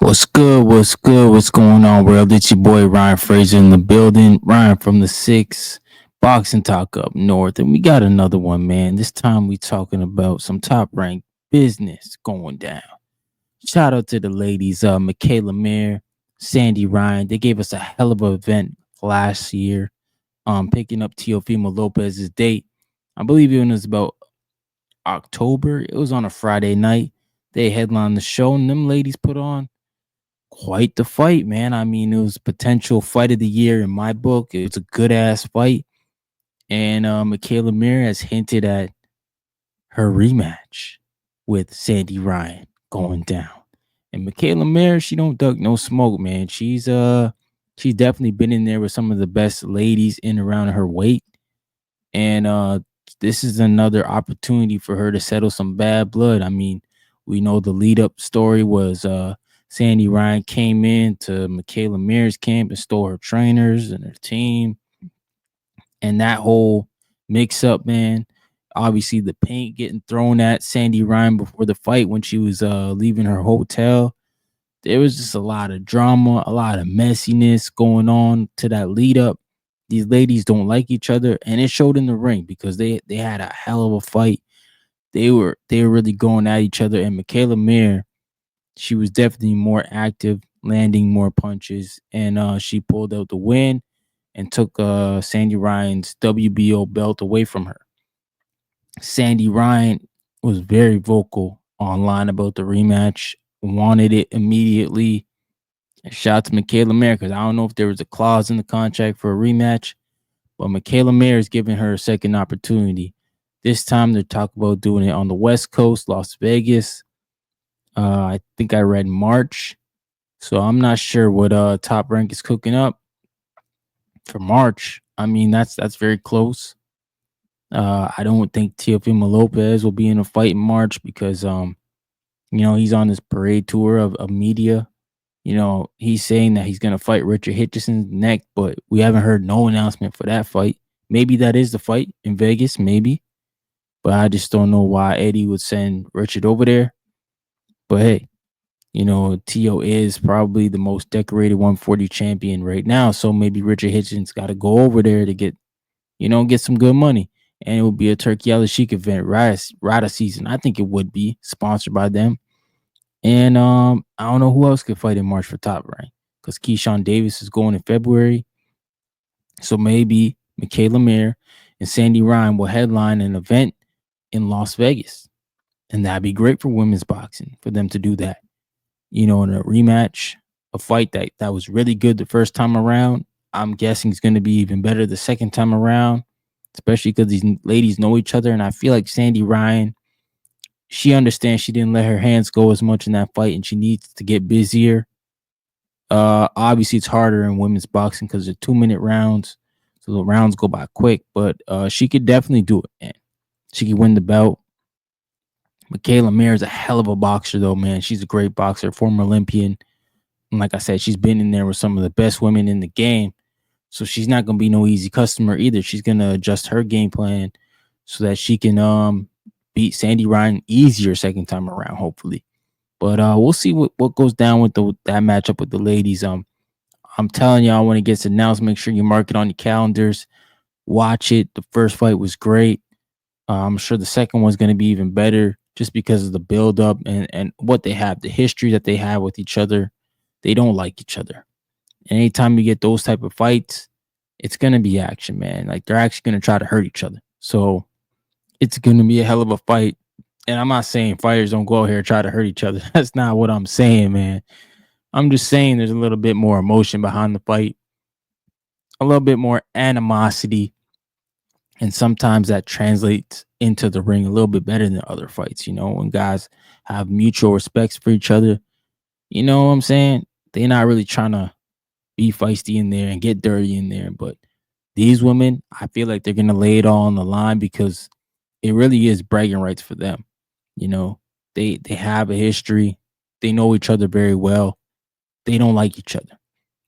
What's good? What's good? What's going on, world? It's your boy Ryan Fraser in the building. Ryan from the Six Boxing Talk up north, and we got another one, man. This time we talking about some top ranked business going down. Shout out to the ladies, Michaela Mayer, Sandy Ryan. They gave us a hell of an event last year. Picking up Teofimo Lopez's date. I believe it was about October. It was on a Friday night. They headlined the show, and them ladies put on quite the fight, man. I mean, it was potential fight of the year in my book. It was a good ass fight, and Michaela Mir has hinted at her rematch with Sandy Ryan going down. And Michaela Mir, she don't duck no smoke, man. She's definitely been in there with some of the best ladies in around her weight, and this is another opportunity for her to settle some bad blood. I mean, we know the lead up story was Sandy Ryan came in to Michaela Mears camp and stole her trainers and her team, and that whole mix up, man. Obviously, the paint getting thrown at Sandy Ryan before the fight when she was leaving her hotel. There was just a lot of drama, a lot of messiness going on to that lead up. These ladies don't like each other, and it showed in the ring because they had a hell of a fight. They were really going at each other, and Michaela Mir, she was definitely more active, landing more punches, and she pulled out the win and took Sandy Ryan's WBO belt away from her. Sandy Ryan was very vocal online about the rematch, wanted it immediately. Shout out to Michaela Mayer because I don't know if there was a clause in the contract for a rematch, but Michaela Mayer is giving her a second opportunity. This time they're talking about doing it on the West Coast, Las Vegas. I think I read March, so I'm not sure what Top Rank is cooking up for March. I mean that's very close. I don't think Teofimo Lopez will be in a fight in March because he's on this parade tour of media. He's saying that he's gonna fight Richard Hitchenson's neck, but we haven't heard no announcement for that fight. Maybe that is the fight in Vegas, maybe. But I just don't know why Eddie would send Richard over there. But hey, Tio is probably the most decorated 140 champion right now. So maybe Richard Hitchens got to go over there to get some good money. And it would be a Turkey Sheik event, Rada season. I think it would be sponsored by them. And I don't know who else could fight in March for top rank because Keyshawn Davis is going in February. So maybe Michaela Mayer and Sandy Ryan will headline an event in Las Vegas. And that'd be great for women's boxing for them to do that. In a rematch, a fight that was really good the first time around. I'm guessing it's going to be even better the second time around, especially because these ladies know each other. And I feel like Sandy Ryan, she understands she didn't let her hands go as much in that fight and she needs to get busier. Obviously, it's harder in women's boxing because they're 2 minute rounds. So the rounds go by quick, but she could definitely do it, man. She could win the belt. Michaela Mayer is a hell of a boxer, though, man. She's a great boxer, former Olympian. And like I said, she's been in there with some of the best women in the game. So she's not gonna be no easy customer either. She's gonna adjust her game plan so that she can beat Sandy Ryan easier second time around, hopefully. But we'll see what goes down with that matchup with the ladies. I'm telling y'all when it gets announced, make sure you mark it on your calendars. Watch it. The first fight was great. I'm sure the second one's gonna be even better just because of the build up and what they have, the history that they have with each other. They don't like each other. And anytime you get those type of fights, it's gonna be action, man. Like they're actually gonna try to hurt each other. So it's gonna be a hell of a fight. And I'm not saying fighters don't go out here and try to hurt each other. That's not what I'm saying, man. I'm just saying there's a little bit more emotion behind the fight, a little bit more animosity, and sometimes that translates into the ring a little bit better than other fights. When guys have mutual respects for each other, you know what I'm saying? They're not really trying to be feisty in there and get dirty in there. But these women, I feel like they're gonna lay it all on the line because it really is bragging rights for them. You know, they have a history. They know each other very well. They don't like each other.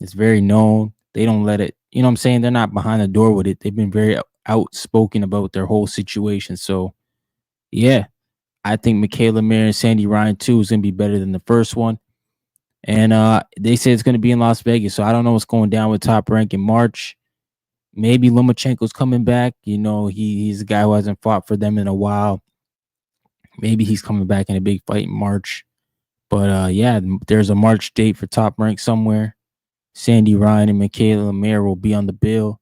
It's very known. They don't let it. You know what I'm saying? They're not behind the door with it. They've been very outspoken about their whole situation. So yeah, I think Michaela Mayer and Sandy Ryan too is gonna be better than the first one. And they say it's going to be in Las Vegas. So I don't know what's going down with Top Rank in March. Maybe Lomachenko's coming back. He's a guy who hasn't fought for them in a while. Maybe he's coming back in a big fight in March. But yeah, there's a March date for Top Rank somewhere. Sandy Ryan and Michaela Mayer will be on the bill.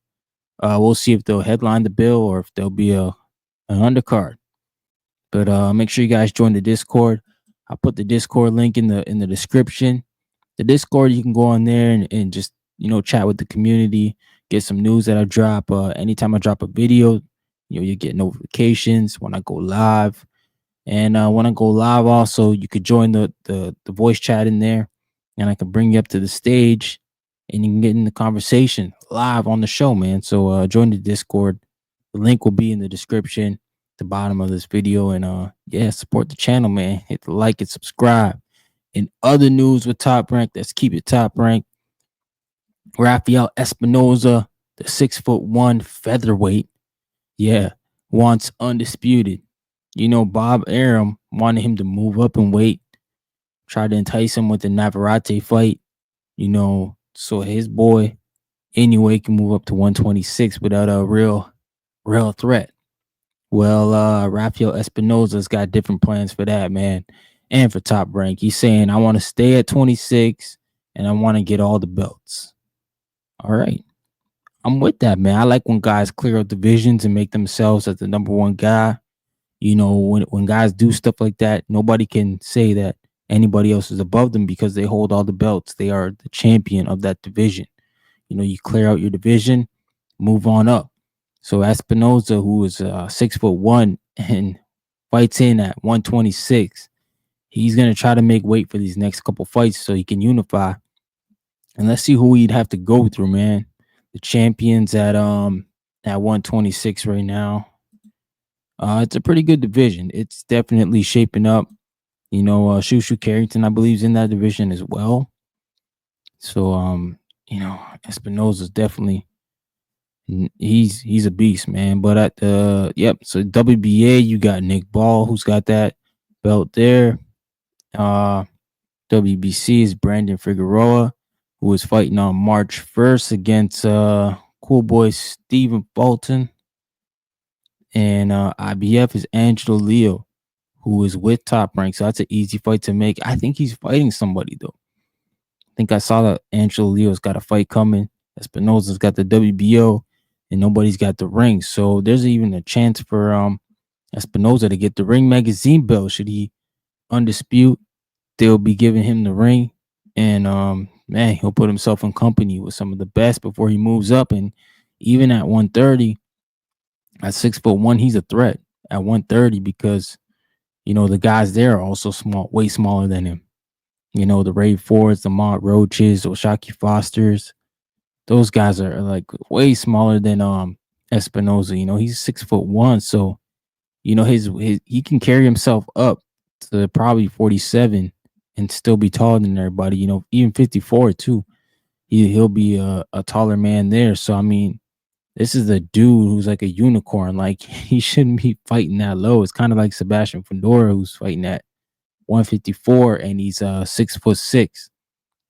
We'll see if they'll headline the bill or if there'll be an undercard. But make sure you guys join the Discord. I'll put the Discord link in the description. The Discord, you can go on there and just chat with the community, get some news that I drop. Anytime I drop a video, you get notifications when I go live. And when I go live, also you could join the voice chat in there, and I can bring you up to the stage, and you can get in the conversation live on the show, man. So join the Discord. The link will be in the description, the bottom of this video, and yeah, support the channel, man. Hit the like and subscribe. In other news with Top Rank, let's keep it Top Rank. Rafael Espinoza, the 6'1" featherweight, yeah, wants undisputed. Bob Arum wanted him to move up in weight, tried to entice him with the Navarrete fight, so his boy anyway can move up to 126 without a real threat. Well, Rafael Espinoza's got different plans for that, man, and for Top Rank. He's saying, I want to stay at 26 and I want to get all the belts. All right. I'm with that, man. I like when guys clear out divisions and make themselves as the number one guy. When guys do stuff like that, nobody can say that anybody else is above them because they hold all the belts. They are the champion of that division. You clear out your division, move on up. So Espinoza, who is 6'1" and fights in at 126, he's gonna try to make weight for these next couple fights so he can unify. And let's see who he'd have to go through, man. The champions at 126 right now. It's a pretty good division. It's definitely shaping up. Shushu Carrington, I believe, is in that division as well. So Espinoza's definitely he's a beast, man. But at the so WBA, you got Nick Ball, who's got that belt there. WBC is Brandon Figueroa, who is fighting on March 1st against cool boy Stephen Bolton. And IBF is Angelo Leo, who is with Top Rank. So that's an easy fight to make. I think he's fighting somebody, though. I think I saw that Angelo Leo's got a fight coming. Espinoza's got the WBO, and nobody's got the ring. So there's even a chance for Espinoza to get the Ring Magazine belt. Should he undispute, they'll be giving him the ring. And man, he'll put himself in company with some of the best before he moves up. And even at 130, at 6'1", he's a threat at 130 because the guys there are also small, way smaller than him. The Ray Fords, the Mont Roaches, Oshaki Fosters. Those guys are like way smaller than Espinoza. He's 6'1", so his he can carry himself up to probably 47 and still be taller than everybody. Even 54 too. He'll be a taller man there. So I mean, this is a dude who's like a unicorn. Like he shouldn't be fighting that low. It's kind of like Sebastian Fedora, who's fighting at 154 and he's 6'6".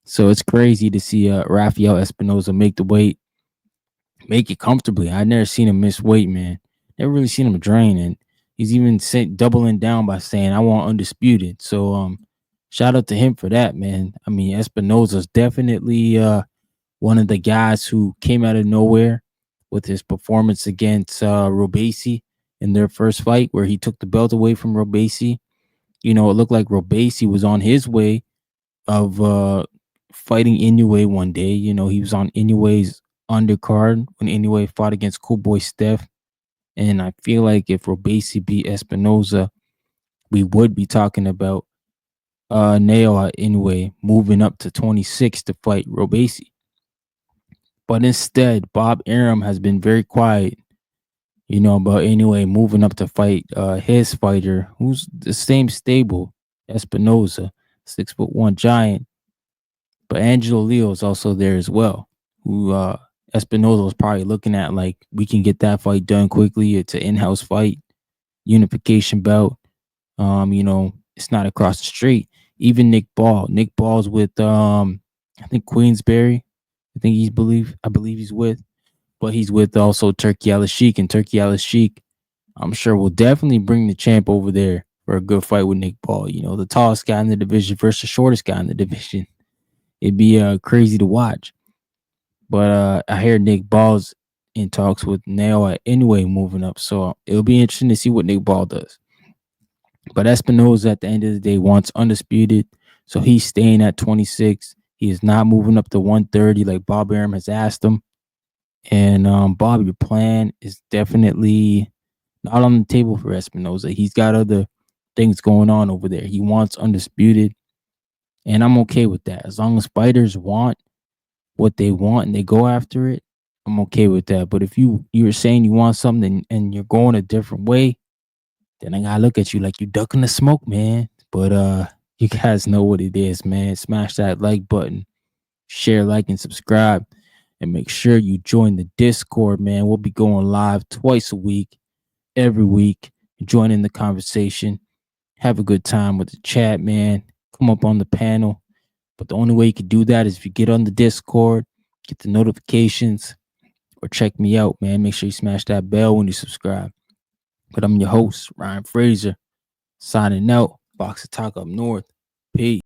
So it's crazy to see Rafael Espinoza make the weight, make it comfortably. I've never seen him miss weight, man. Never really seen him drain, and he's even doubling down by saying, "I want undisputed." So shout out to him for that, man. I mean, Espinoza's definitely one of the guys who came out of nowhere with his performance against Robesi in their first fight, where he took the belt away from Robesi. It looked like Robesi was on his way of fighting Inoue one day. He was on Inoue's undercard when Inoue fought against Cool Boy Steph. And I feel like if Robesi beat Espinoza, we would be talking about Naoya Inoue moving up to 26 to fight Robesi. But instead, Bob Arum has been very quiet, about Inoue moving up to fight his fighter, who's the same stable, Espinoza, 6'1" giant. But Angelo Leo is also there as well, who Espinoza was probably looking at like, we can get that fight done quickly. It's an in-house fight, unification bout. It's not across the street. Even Nick Ball. Nick Ball's with I think Queensberry. I believe he's with, but he's with also Turkey Al Sheik, and Turkey Al Sheik, I'm sure will definitely bring the champ over there for a good fight with Nick Paul. You know, the tallest guy in the division versus the shortest guy in the division. It'd be crazy to watch. But I hear Nick Ball's in talks with Nail anyway, moving up. So it'll be interesting to see what Nick Ball does. But Espinoza at the end of the day wants undisputed. So he's staying at 26. He is not moving up to 130 like Bob Arum has asked him. And Bob, your plan is definitely not on the table for Espinoza. He's got other things going on over there. He wants undisputed, and I'm okay with that. As long as fighters want what they want and they go after it, I'm okay with that. But if you're saying you want something and you're going a different way, then I gotta look at you like you ducking the smoke, man. But you guys know what it is, man. Smash that like button, share, like, and subscribe. And make sure you join the Discord, man. We'll be going live twice a week, every week. Join in the conversation. Have a good time with the chat, man. Come up on the panel. But the only way you can do that is if you get on the Discord, get the notifications, or check me out, man. Make sure you smash that bell when you subscribe. But I'm your host, Ryan Fraser, signing out. Box of Talk Up North. Peace.